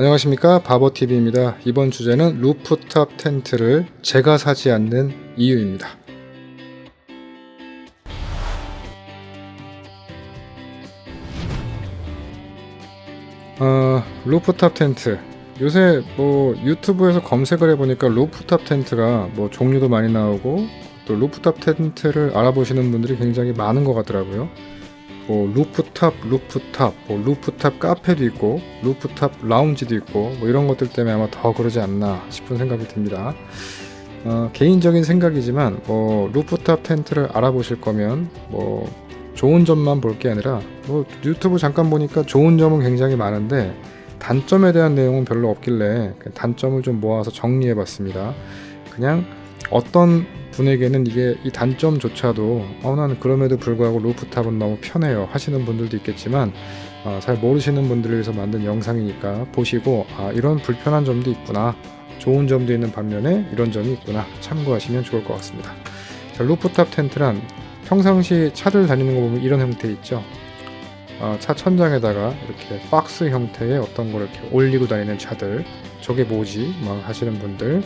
안녕하십니까, 바보TV입니다. 이번 주제는 루프탑 텐트를 제가 사지 않는 이유입니다. 루프탑 텐트, 요새 유튜브에서 검색을 해보니까 루프탑 텐트가 종류도 많이 나오고 또 루프탑 텐트를 알아보시는 분들이 굉장히 많은 것 같더라고요. 루프탑, 루프탑 카페도 있고 루프탑 라운지도 있고 이런 것들 때문에 아마 더 그러지 않나 싶은 생각이 듭니다. 개인적인 생각이지만 루프탑 텐트를 알아보실 거면 좋은 점만 볼 게 아니라 유튜브 잠깐 보니까 좋은 점은 굉장히 많은데 단점에 대한 내용은 별로 없길래 단점을 좀 모아서 정리해 봤습니다. 그냥 어떤 분에게는 이 단점조차도 나는 그럼에도 불구하고 루프탑은 너무 편해요 하시는 분들도 있겠지만 잘 모르시는 분들을 위해서 만든 영상이니까 보시고 이런 불편한 점도 있구나, 좋은 점도 있는 반면에 이런 점이 있구나 참고하시면 좋을 것 같습니다. 자, 루프탑 텐트란 평상시 차들 다니는 거 보면 이런 형태 있죠. 차 천장에다가 이렇게 박스 형태의 어떤 걸 이렇게 올리고 다니는 차들, 저게 뭐지 하시는 분들,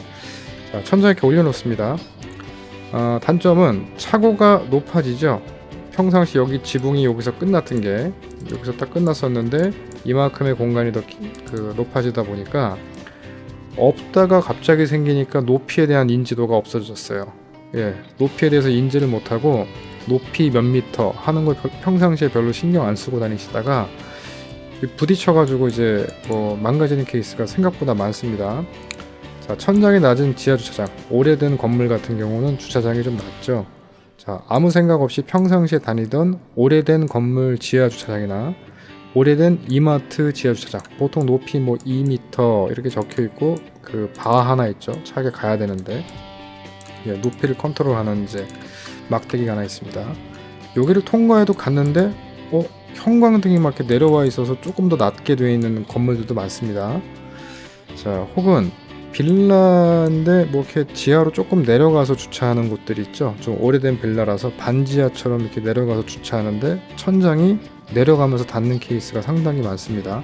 자, 천장에 이렇게 올려놓습니다. 단점은 차고가 높아지죠. 평상시 여기 지붕이 여기서 끝났던 게 여기서 딱 끝났었는데 이만큼의 공간이 더 높아지다 보니까 없다가 갑자기 생기니까 높이에 대한 인지도가 없어졌어요. 높이에 대해서 인지를 못하고 높이 몇 미터 하는 걸 평상시에 별로 신경 안 쓰고 다니시다가 부딪혀가지고 이제 망가지는 케이스가 생각보다 많습니다. 자, 천장이 낮은 지하주차장, 오래된 건물 같은 경우는 주차장이 좀 낮죠. 자, 아무 생각 없이 평상시에 다니던 오래된 건물 지하주차장이나 오래된 이마트 지하주차장, 보통 높이 2m 이렇게 적혀있고 바 하나 있죠. 차게 가야 되는데 높이를 컨트롤하는 이제 막대기가 하나 있습니다. 여기를 통과해도 갔는데 형광등이 막 이렇게 내려와 있어서 조금 더 낮게 되어 있는 건물들도 많습니다. 자, 혹은 빌라인데 이렇게 지하로 조금 내려가서 주차하는 곳들이 있죠. 좀 오래된 빌라라서 반지하처럼 이렇게 내려가서 주차하는데 천장이 내려가면서 닿는 케이스가 상당히 많습니다.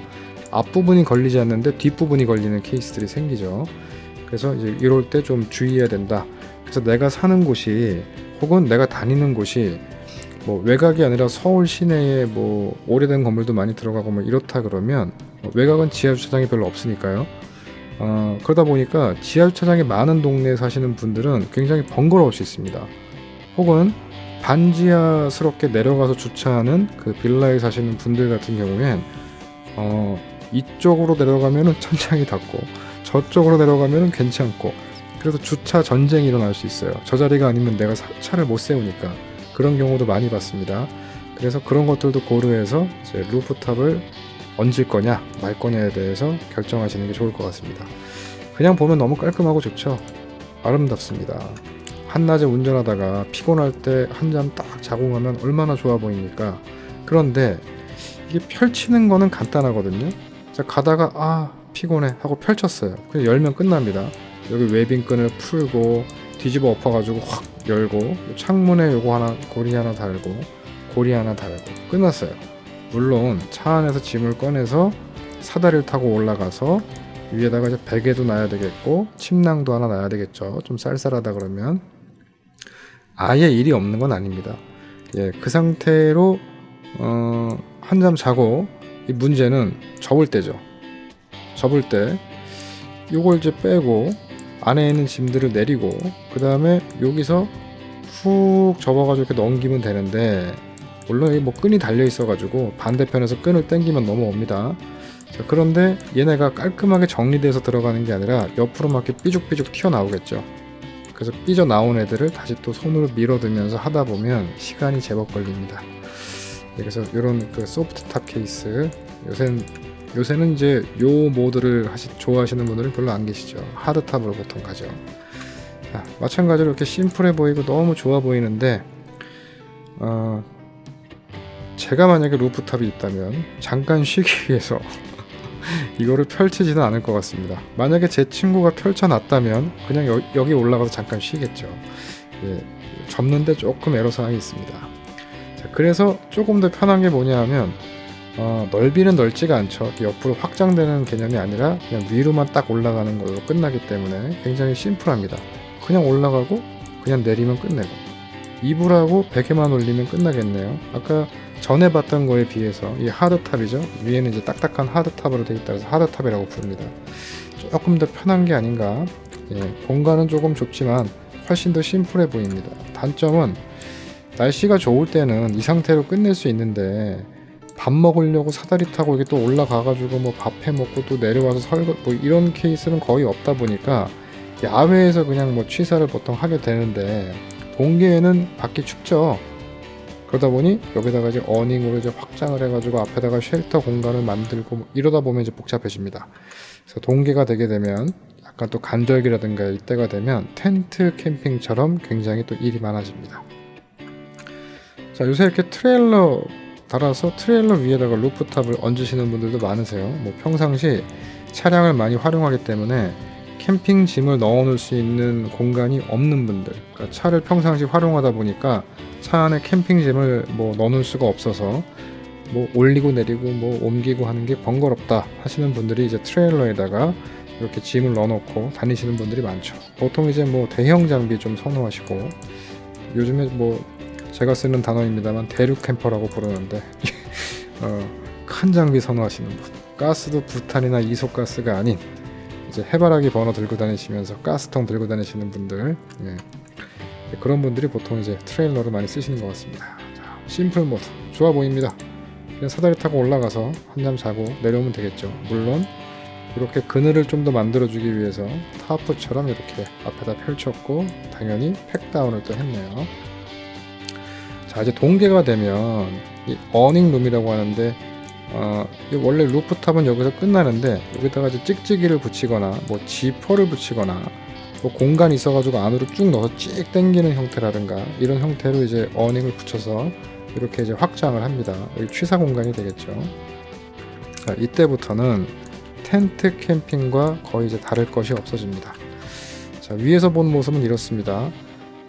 앞부분이 걸리지 않는데 뒷부분이 걸리는 케이스들이 생기죠. 그래서 이제 이럴 때 좀 주의해야 된다. 그래서 내가 사는 곳이 혹은 내가 다니는 곳이 외곽이 아니라 서울 시내에 오래된 건물도 많이 들어가고 이렇다 그러면 외곽은 지하주차장이 별로 없으니까요. 그러다 보니까 지하주차장이 많은 동네에 사시는 분들은 굉장히 번거로울 수 있습니다. 혹은 반지하스럽게 내려가서 주차하는 빌라에 사시는 분들 같은 경우엔 이쪽으로 내려가면은 천장이 닿고 저쪽으로 내려가면은 괜찮고, 그래서 주차 전쟁이 일어날 수 있어요. 저 자리가 아니면 내가 차를 못 세우니까. 그런 경우도 많이 봤습니다. 그래서 그런 것들도 고려해서 이제 루프탑을 얹을 거냐 말 거냐에 대해서 결정하시는 게 좋을 것 같습니다. 그냥 보면 너무 깔끔하고 좋죠. 아름답습니다. 한낮에 운전하다가 피곤할 때 한잠 딱 자고 가면 얼마나 좋아 보입니까? 그런데 이게 펼치는 거는 간단하거든요. 자, 가다가 피곤해 하고 펼쳤어요. 그냥 열면 끝납니다. 여기 웨빙끈을 풀고 뒤집어 엎어가지고 확 열고 창문에 요거 하나, 고리 하나 달고 끝났어요. 물론 차 안에서 짐을 꺼내서 사다리를 타고 올라가서 위에다가 이제 베개도 놔야 되겠고 침낭도 하나 놔야 되겠죠. 좀 쌀쌀하다 그러면. 아예 일이 없는 건 아닙니다. 그 상태로 한잠 자고, 이 문제는 접을 때죠. 접을 때 요걸 이제 빼고 안에 있는 짐들을 내리고 그 다음에 여기서 훅 접어가지고 이렇게 넘기면 되는데, 물론 여기 끈이 달려 있어가지고 반대편에서 끈을 당기면 넘어옵니다. 자, 그런데 얘네가 깔끔하게 정리돼서 들어가는 게 아니라 옆으로 막 이렇게 삐죽삐죽 튀어나오겠죠. 그래서 삐져나온 애들을 다시 또 손으로 밀어두면서 하다 보면 시간이 제법 걸립니다. 그래서 이런 소프트탑 케이스, 요새는 이제 요 모드를 좋아하시는 분들은 별로 안 계시죠. 하드탑으로 보통 가죠. 자, 마찬가지로 이렇게 심플해 보이고 너무 좋아 보이는데 제가 만약에 루프탑이 있다면 잠깐 쉬기 위해서 이거를 펼치지는 않을 것 같습니다. 만약에 제 친구가 펼쳐놨다면 그냥 여기 올라가서 잠깐 쉬겠죠. 접는데 조금 애로사항이 있습니다. 자, 그래서 조금 더 편한 게 뭐냐 하면 넓이는 넓지가 않죠. 이렇게 옆으로 확장되는 개념이 아니라 그냥 위로만 딱 올라가는 걸로 끝나기 때문에 굉장히 심플합니다. 그냥 올라가고 그냥 내리면 끝내고, 이불하고 베개만 올리면 끝나겠네요. 아까 전에 봤던 거에 비해서 이 하드탑이죠. 위에는 이제 딱딱한 하드탑으로 되어 있다 해서 하드탑이라고 부릅니다. 조금 더 편한 게 아닌가. 공간은 조금 좁지만 훨씬 더 심플해 보입니다. 단점은 날씨가 좋을 때는 이 상태로 끝낼 수 있는데, 밥 먹으려고 사다리 타고 이게 또 올라가가지고 뭐 밥 해 먹고 또 내려와서 설거 뭐 이런 케이스는 거의 없다 보니까 야외에서 그냥 뭐 취사를 보통 하게 되는데, 동계에는 밖이 춥죠. 그러다 보니 여기다가 이제 어닝으로 이제 확장을 해가지고 앞에다가 쉘터 공간을 만들고 뭐 이러다 보면 이제 복잡해집니다. 그래서 동계가 되게 되면 약간 또 간절기라든가 이때가 되면 텐트 캠핑처럼 굉장히 또 일이 많아집니다. 자, 요새 이렇게 트레일러 달아서 트레일러 위에다가 루프탑을 얹으시는 분들도 많으세요. 뭐 평상시 차량을 많이 활용하기 때문에 캠핑 짐을 넣어 놓을 수 있는 공간이 없는 분들, 그러니까 차를 평상시 활용하다 보니까 차 안에 캠핑 짐을 뭐 넣어 놓을 수가 없어서 뭐 올리고 내리고 뭐 옮기고 하는 게 번거롭다 하시는 분들이 이제 트레일러에다가 이렇게 짐을 넣어 놓고 다니시는 분들이 많죠. 보통 이제 뭐 대형 장비 좀 선호하시고, 요즘에 뭐 제가 쓰는 단어입니다만 대륙 캠퍼라고 부르는데 큰 장비 선호하시는 분, 가스도 부탄이나 이소가스가 아닌 이제 해바라기 버너 들고 다니시면서 가스통 들고 다니시는 분들, 그런 분들이 보통 이제 트레일러를 많이 쓰시는 것 같습니다. 자, 심플 모드 좋아 보입니다. 그냥 사다리 타고 올라가서 한잠 자고 내려오면 되겠죠. 물론 이렇게 그늘을 좀 더 만들어주기 위해서 타프처럼 이렇게 앞에다 펼쳤고, 당연히 팩다운을 또 했네요. 자, 이제 동계가 되면 이 어닝룸이라고 하는데, 원래 루프탑은 여기서 끝나는데 여기다가 이제 찍찍이를 붙이거나 뭐 지퍼를 붙이거나 뭐 공간이 있어가지고 안으로 쭉 넣어서 찍 당기는 형태라든가 이런 형태로 이제 어닝을 붙여서 이렇게 이제 확장을 합니다. 여기 취사 공간이 되겠죠. 자, 이때부터는 텐트 캠핑과 거의 이제 다를 것이 없어집니다. 자, 위에서 본 모습은 이렇습니다.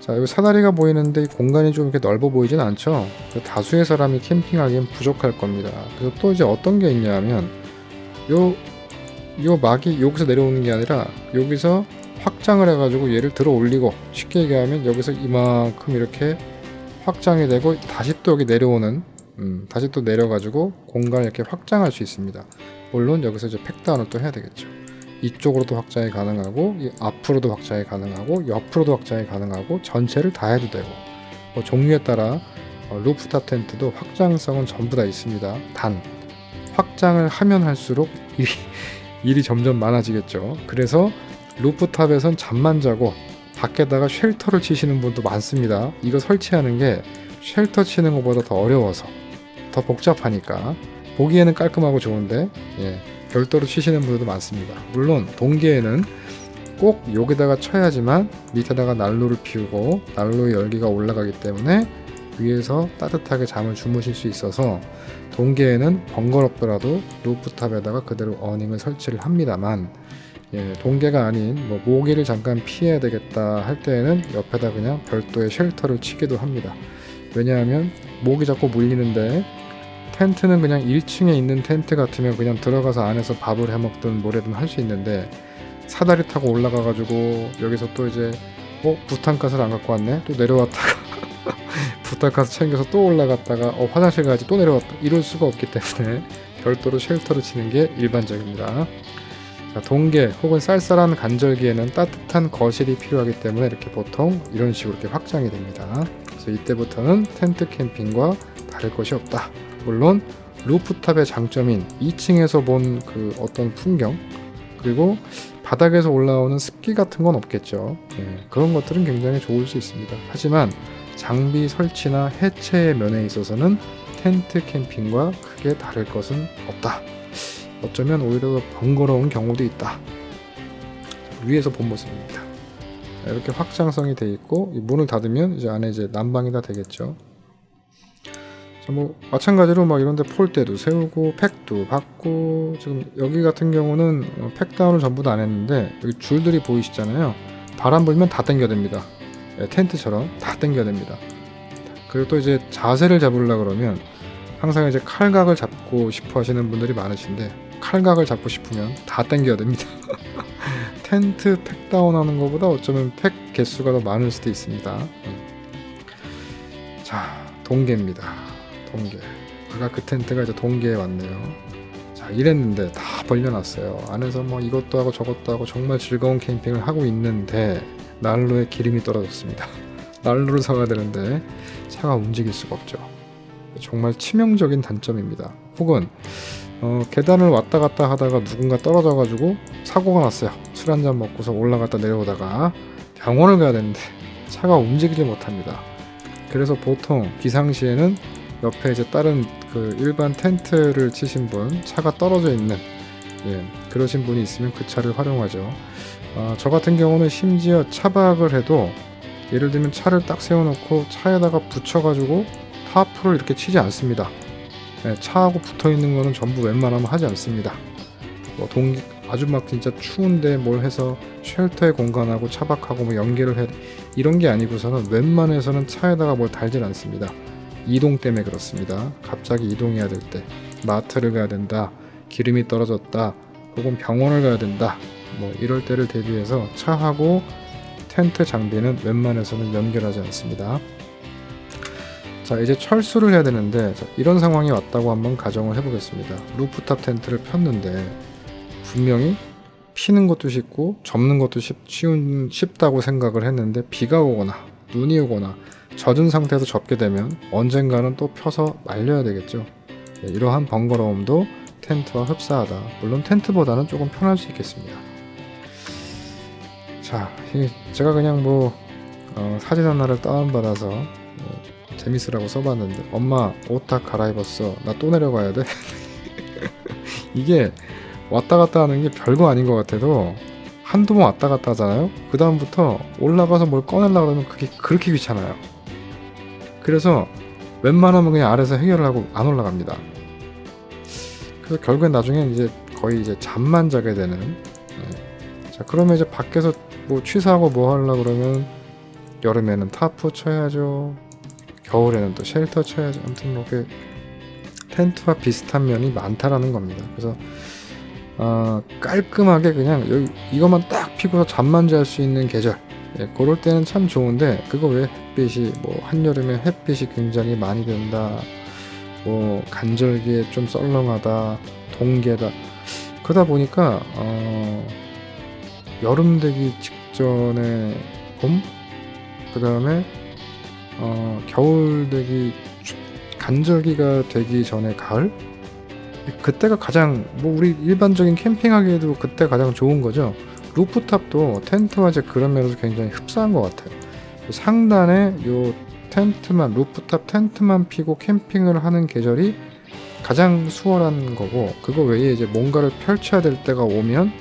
자, 여기 사다리가 보이는데 이 공간이 좀 이렇게 넓어 보이진 않죠. 다수의 사람이 캠핑하기엔 부족할 겁니다. 그래서 또 이제 어떤 게 있냐면 요 막이 여기서 내려오는 게 아니라 여기서 확장을 해가지고 얘를 들어 올리고, 쉽게 얘기하면 여기서 이만큼 이렇게 확장이 되고 다시 또 여기 내려오는, 다시 또 내려가지고 공간을 이렇게 확장할 수 있습니다. 물론 여기서 이제 팩다운을 또 해야 되겠죠. 이쪽으로도 확장이 가능하고, 이 앞으로도 확장이 가능하고, 옆으로도 확장이 가능하고, 전체를 다 해도 되고, 뭐 종류에 따라 루프탑 텐트도 확장성은 전부 다 있습니다. 단 확장을 하면 할수록 일이 점점 많아지겠죠. 그래서 루프탑에선 잠만 자고 밖에다가 쉘터를 치시는 분도 많습니다. 이거 설치하는 게 쉘터 치는 것보다 더 어려워서, 더 복잡하니까. 보기에는 깔끔하고 좋은데 별도로 치시는 분들도 많습니다. 물론 동계에는 꼭 여기다가 쳐야지만 밑에다가 난로를 피우고 난로의 열기가 올라가기 때문에 위에서 따뜻하게 잠을 주무실 수 있어서 동계에는 번거롭더라도 루프탑에다가 그대로 어닝을 설치를 합니다만, 동계가 아닌 뭐 모기를 잠깐 피해야 되겠다 할 때에는 옆에다 그냥 별도의 쉘터를 치기도 합니다. 왜냐하면 모기 자꾸 물리는데, 텐트는 그냥 1층에 있는 텐트 같으면 그냥 들어가서 안에서 밥을 해먹든 뭐래든 할 수 있는데, 사다리 타고 올라가가지고 여기서 또 이제 부탄가스를 안 갖고 왔네, 또 내려왔다가 부탄가스 챙겨서 또 올라갔다가 화장실 가야지 또 내려왔다, 이럴 수가 없기 때문에 별도로 쉘터를 치는 게 일반적입니다. 자, 동계 혹은 쌀쌀한 간절기에는 따뜻한 거실이 필요하기 때문에 이렇게 보통 이런 식으로 이렇게 확장이 됩니다. 그래서 이때부터는 텐트 캠핑과 다를 것이 없다. 물론 루프탑의 장점인 2층에서 본 그 어떤 풍경, 그리고 바닥에서 올라오는 습기 같은 건 없겠죠. 그런 것들은 굉장히 좋을 수 있습니다. 하지만 장비 설치나 해체의 면에 있어서는 텐트 캠핑과 크게 다를 것은 없다. 어쩌면 오히려 더 번거로운 경우도 있다. 위에서 본 모습입니다. 이렇게 확장성이 되어 있고, 이 문을 닫으면 이제 안에 이제 난방이 다 되겠죠. 뭐 마찬가지로 막 이런데 폴대도 세우고 팩도 받고, 지금 여기 같은 경우는 팩다운을 전부 다 안 했는데 여기 줄들이 보이시잖아요. 바람 불면 다 당겨냅니다. 텐트처럼 다 당겨냅니다. 그리고 또 이제 자세를 잡으려 그러면 항상 이제 칼각을 잡고 싶어 하시는 분들이 많으신데, 칼각을 잡고 싶으면 다 당겨야 됩니다. 텐트 팩 다운하는 것보다 어쩌면 팩 개수가 더 많을 수도 있습니다. 자, 동계입니다. 동계. 아까 그 텐트가 이제 동계에 왔네요. 자, 이랬는데 다 벌려놨어요. 안에서 뭐 이것도 하고 저것도 하고 정말 즐거운 캠핑을 하고 있는데 난로에 기름이 떨어졌습니다. 난로를 사가야 되는데 차가 움직일 수가 없죠. 정말 치명적인 단점입니다. 혹은 계단을 왔다 갔다 하다가 누군가 떨어져가지고 사고가 났어요. 술 한잔 먹고서 올라갔다 내려오다가 병원을 가야 되는데 차가 움직이지 못합니다. 그래서 보통 비상시에는 옆에 이제 다른 그 일반 텐트를 치신 분, 차가 떨어져 있는 그러신 분이 있으면 그 차를 활용하죠. 저 같은 경우는 심지어 차박을 해도 예를 들면 차를 딱 세워놓고 차에다가 붙여가지고 타프를 이렇게 치지 않습니다. 차하고 붙어있는 거는 전부 웬만하면 하지 않습니다. 뭐 아주 막 진짜 추운데 뭘 해서 쉘터의 공간하고 차박하고 뭐 연계를 해 이런 게 아니고서는 웬만해서는 차에다가 뭘 달질 않습니다. 이동 때문에 그렇습니다. 갑자기 이동해야 될 때, 마트를 가야 된다, 기름이 떨어졌다, 혹은 병원을 가야 된다, 뭐 이럴 때를 대비해서 차하고 텐트 장비는 웬만해서는 연결하지 않습니다. 자, 이제 철수를 해야 되는데, 이런 상황이 왔다고 한번 가정을 해보겠습니다. 루프탑 텐트를 폈는데 분명히 피는 것도 쉽고 접는 것도 쉽다고 생각을 했는데, 비가 오거나 눈이 오거나 젖은 상태에서 접게 되면 언젠가는 또 펴서 말려야 되겠죠. 이러한 번거로움도 텐트와 흡사하다. 물론 텐트보다는 조금 편할 수 있겠습니다. 자, 제가 그냥 뭐 사진 하나를 다운받아서 재밌으라고 써봤는데, 엄마 옷 다 갈아입었어, 나 또 내려가야 돼. 이게 왔다 갔다 하는 게 별거 아닌 것 같아도 한두 번 왔다 갔다 하잖아요. 그 다음부터 올라가서 뭘 꺼내려고 그러면 그게 그렇게 귀찮아요. 그래서 웬만하면 그냥 아래서 해결을 하고 안 올라갑니다. 그래서 결국엔 나중에 이제 거의 이제 잠만 자게 되는. 자, 그러면 이제 밖에서 뭐 취사하고 뭐 하려고 그러면 여름에는 타프 쳐야죠, 겨울에는 또 쉘터 쳐야죠. 아무튼 뭐 그 텐트와 비슷한 면이 많다라는 겁니다. 그래서 깔끔하게 그냥 이것만 딱 피고서 잠만 잘 수 있는 계절, 그럴 때는 참 좋은데, 그거 왜 햇빛이 뭐 한여름에 햇빛이 굉장히 많이 된다, 뭐 간절기에 좀 썰렁하다, 동계다, 그러다 보니까 여름 되기 직전에 봄, 그 다음에 겨울 되기 간절기가 되기 전에 가을, 그때가 가장 뭐 우리 일반적인 캠핑하기에도 그때 가장 좋은 거죠. 루프탑도 텐트와 이제 그런 면에서 굉장히 흡사한 것 같아요. 상단에 요 텐트만, 루프탑 텐트만 피고 캠핑을 하는 계절이 가장 수월한 거고, 그거 외에 이제 뭔가를 펼쳐야 될 때가 오면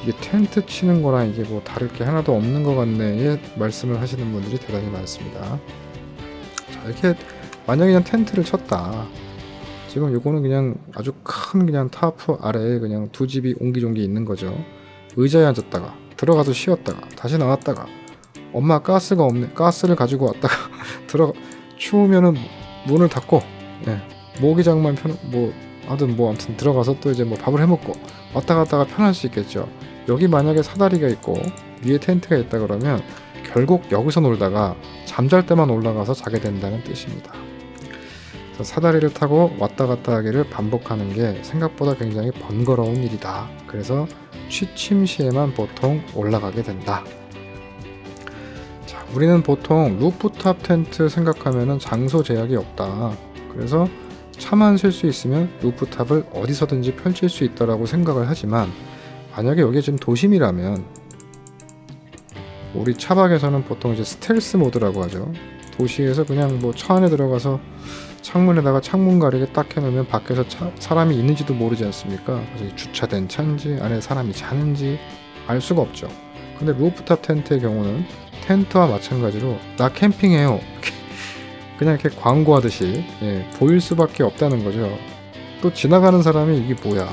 이게 텐트 치는 거랑 이게 뭐 다를 게 하나도 없는 것 같네 말씀을 하시는 분들이 대단히 많습니다. 자, 이렇게 만약에 그냥 텐트를 쳤다, 지금 요거는 그냥 아주 큰 그냥 타프 아래에 그냥 두 집이 옹기종기 있는 거죠. 의자에 앉았다가 들어가서 쉬었다가 다시 나왔다가 엄마 가스가 없네, 가스를 가지고 왔다가 추우면은 문을 닫고 모기장만 아무튼 들어가서 또 이제 뭐 밥을 해먹고 왔다 갔다가 편할 수 있겠죠. 여기 만약에 사다리가 있고 위에 텐트가 있다 그러면 결국 여기서 놀다가 잠잘 때만 올라가서 자게 된다는 뜻입니다. 그래서 사다리를 타고 왔다 갔다 하기를 반복하는 게 생각보다 굉장히 번거로운 일이다. 그래서 취침 시에만 보통 올라가게 된다. 자, 우리는 보통 루프탑 텐트 생각하면은 장소 제약이 없다. 그래서 차만 쉴 수 있으면 루프탑을 어디서든지 펼칠 수 있다라고 생각을 하지만, 만약에 여기 지금 도심이라면, 우리 차박에서는 보통 이제 스텔스 모드라고 하죠. 도시에서 그냥 뭐 차 안에 들어가서 창문에다가 창문 가리개 딱 해놓으면 밖에서 사람이 있는지도 모르지 않습니까? 그래서 주차된 차인지 안에 사람이 자는지 알 수가 없죠. 근데 루프탑 텐트의 경우는 텐트와 마찬가지로 나 캠핑해요 그냥 이렇게 광고하듯이 보일 수밖에 없다는 거죠. 또 지나가는 사람이 이게 뭐야,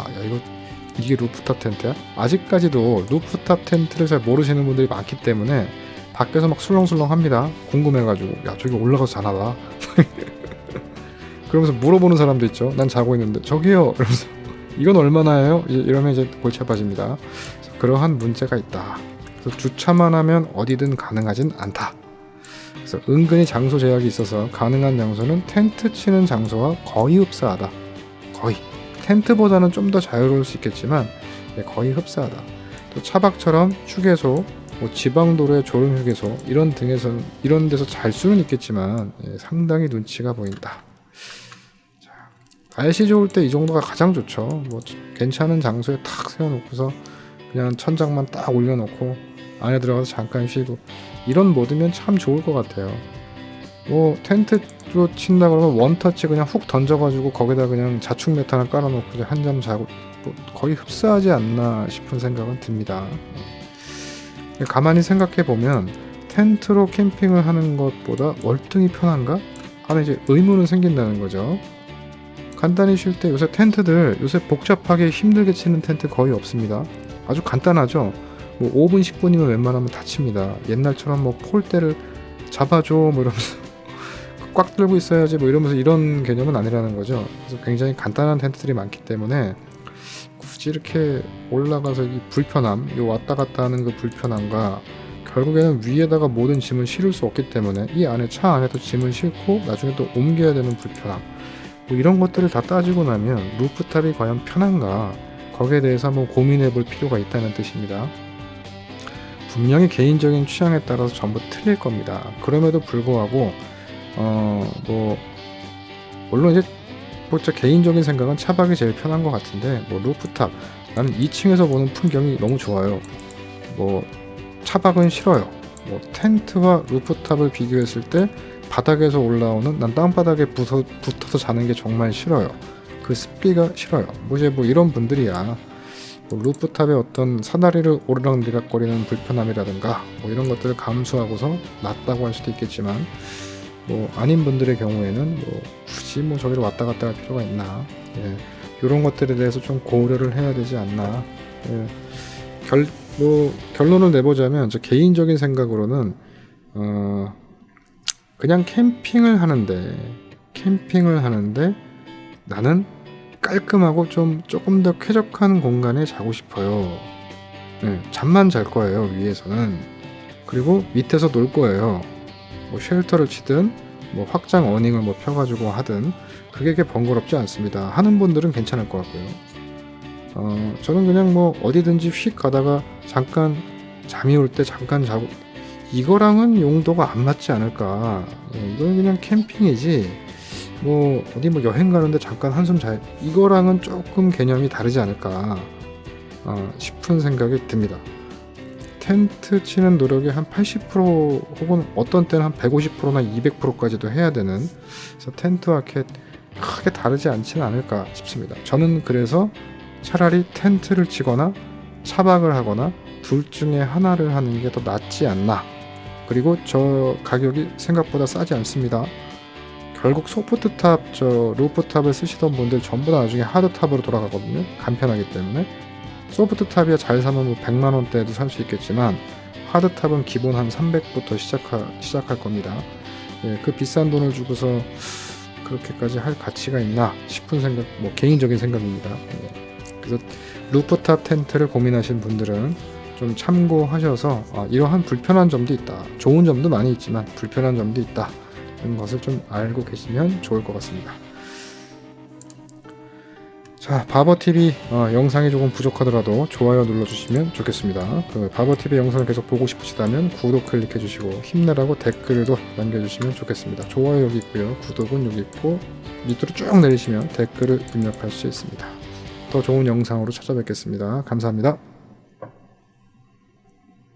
이게 루프탑 텐트야? 아직까지도 루프탑 텐트를 잘 모르시는 분들이 많기 때문에 밖에서 막 술렁술렁 합니다. 궁금해가지고, 야 저기 올라가서 자나봐 그러면서 물어보는 사람도 있죠. 난 자고 있는데 저기요 이러면서 이건 얼마나예요? 이러면 이제 골치 아파집니다. 그러한 문제가 있다. 그래서 주차만 하면 어디든 가능하진 않다. 그래서 은근히 장소 제약이 있어서 가능한 장소는 텐트 치는 장소와 거의 흡사하다. 거의. 텐트보다는 좀 더 자유로울 수 있겠지만 거의 흡사하다. 또 차박처럼 휴게소, 뭐 지방도로의 졸음 휴게소 이런 데서 잘 수는 있겠지만 상당히 눈치가 보인다. 자, 날씨 좋을 때 이 정도가 가장 좋죠. 뭐 괜찮은 장소에 탁 세워놓고서 그냥 천장만 딱 올려놓고 안에 들어가서 잠깐 쉬고 이런 모드면 참 좋을 것 같아요. 뭐 텐트로 친다 그러면 원터치 그냥 훅 던져가지고 거기다 그냥 자충 매트를 깔아놓고 이제 한잠 자고 뭐 거의 흡사하지 않나 싶은 생각은 듭니다. 가만히 생각해 보면 텐트로 캠핑을 하는 것보다 월등히 편한가? 하는 이제 의문은 생긴다는 거죠. 간단히 쉴 때 요새 텐트들 요새 복잡하게 힘들게 치는 텐트 거의 없습니다. 아주 간단하죠. 뭐 5분 10분이면 웬만하면 다 칩니다. 옛날처럼 뭐 폴대를 잡아줘 뭐 이러면서 꽉 들고 있어야지 뭐 이러면서 이런 개념은 아니라는 거죠. 그래서 굉장히 간단한 텐트들이 많기 때문에 굳이 이렇게 올라가서 이 불편함, 이 왔다 갔다 하는 그 불편함과 결국에는 위에다가 모든 짐을 실을 수 없기 때문에 이 안에 차 안에도 짐을 싣고 나중에 또 옮겨야 되는 불편함, 뭐 이런 것들을 다 따지고 나면 루프탑이 과연 편한가? 거기에 대해서 한번 고민해 볼 필요가 있다는 뜻입니다. 분명히 개인적인 취향에 따라서 전부 틀릴 겁니다. 그럼에도 불구하고 뭐 물론 이제 뭐 제 개인적인 생각은 차박이 제일 편한 것 같은데 뭐 루프탑 나는 2층에서 보는 풍경이 너무 좋아요. 뭐 차박은 싫어요. 뭐 텐트와 루프탑을 비교했을 때 바닥에서 올라오는 난 땅바닥에 붙어서 자는 게 정말 싫어요. 그 습기가 싫어요. 뭐 이제 뭐 이런 분들이야. 뭐 루프탑의 어떤 사다리를 오르락내리락거리는 불편함이라든가 뭐 이런 것들을 감수하고서 낫다고 할 수도 있겠지만 뭐 아닌 분들의 경우에는 뭐 굳이 뭐 저기를 왔다 갔다 할 필요가 있나, 이런 것들에 대해서 좀 고려를 해야 되지 않나. 결론을 내보자면 저 개인적인 생각으로는 그냥 캠핑을 하는데 나는 깔끔하고 조금 더 쾌적한 공간에 자고 싶어요. 잠만 잘 거예요, 위에서는. 그리고 밑에서 놀 거예요. 뭐 쉘터를 치든 뭐 확장 어닝을 뭐 펴가지고 하든 그게 번거롭지 않습니다. 하는 분들은 괜찮을 것 같고요. 저는 그냥 뭐 어디든지 휙 가다가 잠깐 잠이 올 때 잠깐 자고 이거랑은 용도가 안 맞지 않을까. 이건 그냥 캠핑이지 뭐 어디 뭐 여행 가는데 잠깐 한숨 자 이거랑은 조금 개념이 다르지 않을까 싶은 생각이 듭니다. 텐트 치는 노력이 한 80% 혹은 어떤 때는 한 150%나 200%까지도 해야 되는, 그래서 텐트와 크게 다르지 않지는 않을까 싶습니다. 저는 그래서 차라리 텐트를 치거나 차박을 하거나 둘 중에 하나를 하는 게 더 낫지 않나. 그리고 저 가격이 생각보다 싸지 않습니다. 결국 소프트탑, 루프탑을 쓰시던 분들 전부 다 나중에 하드탑으로 돌아가거든요. 간편하기 때문에. 소프트탑이야 잘 사면 뭐 100만원대에도 살 수 있겠지만 하드탑은 기본 한 300부터 시작할 겁니다. 그 비싼 돈을 주고서 그렇게까지 할 가치가 있나 싶은 생각, 뭐 개인적인 생각입니다. 그래서 루프탑 텐트를 고민하신 분들은 좀 참고하셔서 이러한 불편한 점도 있다. 좋은 점도 많이 있지만 불편한 점도 있다. 이런 것을 좀 알고 계시면 좋을 것 같습니다. 자, 바버TV 영상이 조금 부족하더라도 좋아요 눌러주시면 좋겠습니다. 그 바버TV 영상을 계속 보고 싶으시다면 구독 클릭해주시고 힘내라고 댓글도 남겨주시면 좋겠습니다. 좋아요 여기 있고요. 구독은 여기 있고 밑으로 쭉 내리시면 댓글을 입력할 수 있습니다. 더 좋은 영상으로 찾아뵙겠습니다. 감사합니다.